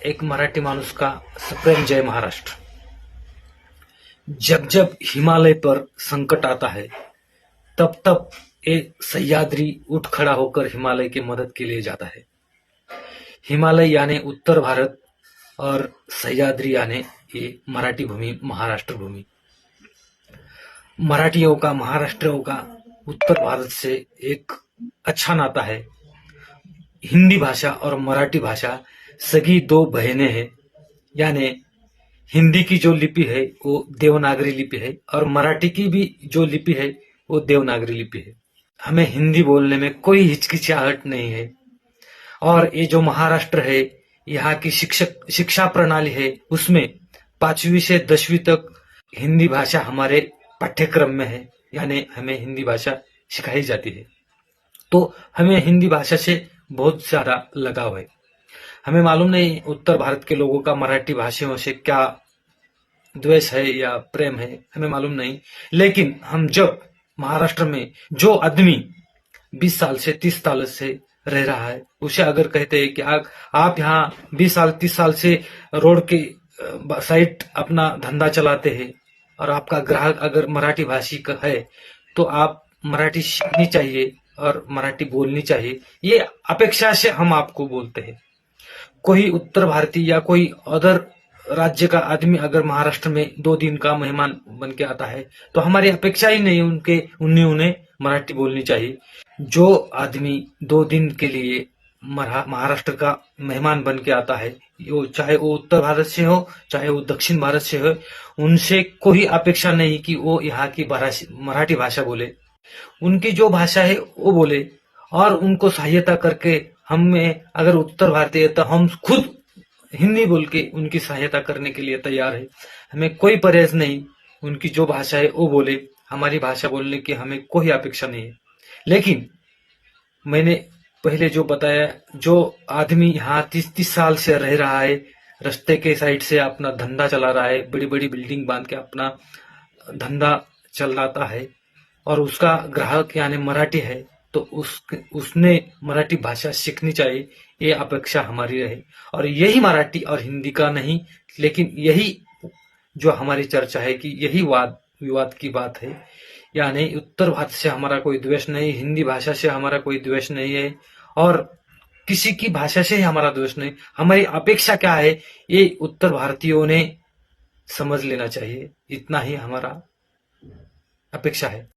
एक मराठी माणूस का सप्रेम जय महाराष्ट्र। जब जब हिमालय पर संकट आता है तब तब एक सह्याद्री उठ खड़ा होकर हिमालय की मदद के लिए जाता है। हिमालय यानी उत्तर भारत और सह्याद्री यानी ये मराठी भूमि, महाराष्ट्र भूमि। मराठियों का, महाराष्ट्रियों का उत्तर भारत से एक अच्छा नाता है। हिंदी भाषा और मराठी भाषा सगी दो बहनें हैं। यानी हिंदी की जो लिपि है वो देवनागरी लिपि है और मराठी की भी जो लिपि है वो देवनागरी लिपि है। हमें हिंदी बोलने में कोई हिचकिचाहट नहीं है। और ये जो महाराष्ट्र है, यहाँ की शिक्षा प्रणाली है, उसमें 5वीं से 10वीं तक हिंदी भाषा हमारे पाठ्यक्रम में है। यानी हमें हिंदी भाषा सिखाई जाती है। तो हमें हिंदी भाषा से बहुत ज्यादा लगाव है। हमें मालूम नहीं उत्तर भारत के लोगों का मराठी भाषियों से क्या द्वेष है या प्रेम है, हमें मालूम नहीं। लेकिन हम जब महाराष्ट्र में जो आदमी 20 साल से 30 साल से रह रहा है, उसे अगर कहते हैं कि आप यहाँ 20 साल 30 साल से रोड के साइड अपना धंधा चलाते हैं और आपका ग्राहक अगर मराठी भाषी का है तो आप मराठी सीखनी चाहिए और मराठी बोलनी चाहिए, ये अपेक्षा से हम आपको बोलते हैं। कोई उत्तर भारतीय या कोई अदर राज्य का आदमी अगर महाराष्ट्र में 2 दिन का मेहमान बन के आता है तो हमारी अपेक्षा ही नहीं उन्हें मराठी बोलनी चाहिए। जो आदमी 2 दिन के लिए महाराष्ट्र का मेहमान बन के आता है, चाहे वो उत्तर भारत से हो चाहे वो दक्षिण भारत से हो, उनसे कोई अपेक्षा नहीं कि वो यहाँ की मराठी भाषा बोले। उनकी जो भाषा है वो बोले और उनको सहायता करके हमें अगर उत्तर भारतीय है तो हम खुद हिंदी बोल के उनकी सहायता करने के लिए तैयार है। हमें कोई परहेज नहीं, उनकी जो भाषा है वो बोले, हमारी भाषा बोलने की हमें कोई अपेक्षा नहीं है। लेकिन मैंने पहले जो बताया, जो आदमी यहाँ 30 साल से रह रहा है, रास्ते के साइड से अपना धंधा चला रहा है, बड़ी बड़ी बिल्डिंग बांध के अपना धंधा चलाता है और उसका ग्राहक यानी मराठी है, तो उसने मराठी भाषा सीखनी चाहिए, ये अपेक्षा हमारी रहे। और यही मराठी और हिंदी का नहीं, लेकिन यही जो हमारी चर्चा है कि यही वाद विवाद की बात है। यानी उत्तर भारत से हमारा कोई द्वेष नहीं, हिंदी भाषा से हमारा कोई द्वेष नहीं है और किसी की भाषा से ही हमारा द्वेष नहीं। हमारी अपेक्षा क्या है ये उत्तर भारतीयों ने समझ लेना चाहिए, इतना ही हमारा अपेक्षा है।